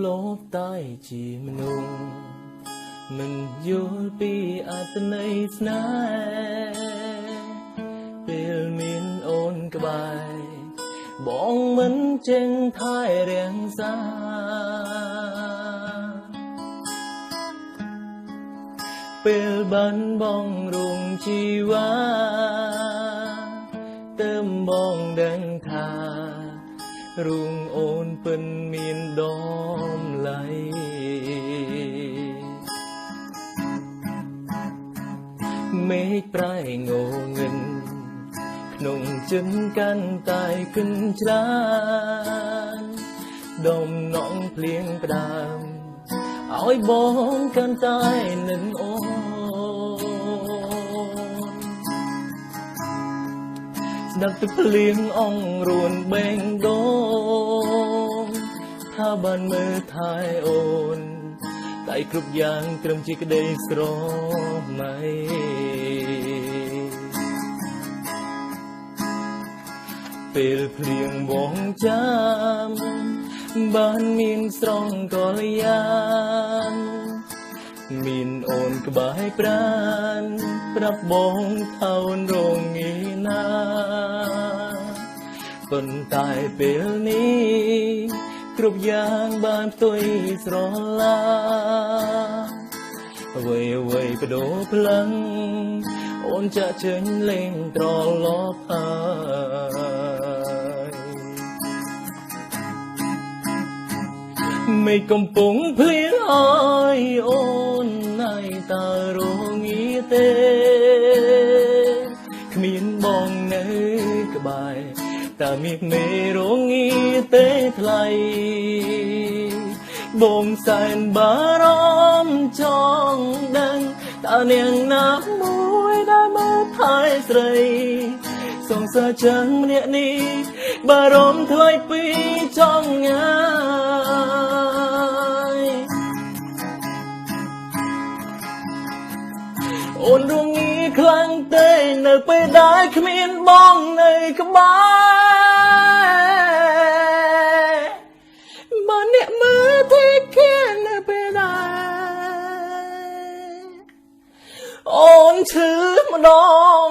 លបតែជាមនុស្សមិនយល់ពីអត្ថន័យស្នេហ៍ពេលមានអូនក្បែរបងមិនចេញថែរាំងសាពេលបានបងរួងជីវ៉ាเติมបងដឹងថារួងអូនពិនមានដំឡៃមេឃប្រែងងឹងក្នុងចិនកាន់តែគិនច្រានដំណងភ្លៀងផ្ដើមឲ្យបងកាន់តែនឹងអូនស្ដាប់ទឹកភ្លៀងអងរួនបេងដូងថាបានមើលថែអូនតែគ្រប់យ៉ាងត្រឹមជាក្តីស្រមៃពេលភ្លៀងបងចាំបានមានស្រងកលយ៉ាងមានអូនក្បែរប្រានប្រាប់បងថោនរងងាណាប៉ុន្តែពេលនេះគ្រប់យ៉ាងបានផ្ទុយស្រឡាអ្វីអ្វីបដូរផ្លឹងអូនចាក់ចេញលេងត្រឡប់ហើយមេឃកំពុងភ្លៀងអើយអូនណៃតើរងាទេគ្មានបងនៅក្បែរតើមានមេរងាទេថ្លៃបងសែនបារម្ភចង់ដឹងតើនាងណាមួយដែលមើលថែស្រីសងសាចឹងម្នាក់នេះបារម្ភថ្លៃពីចង់ងាយអូនរងាខ្លាំងទេនៅពេលដែលគ្មានបងនៅក្បែរបើអ្នកមើលទីគេនៅពេលដែលអូនឈឺម្ដង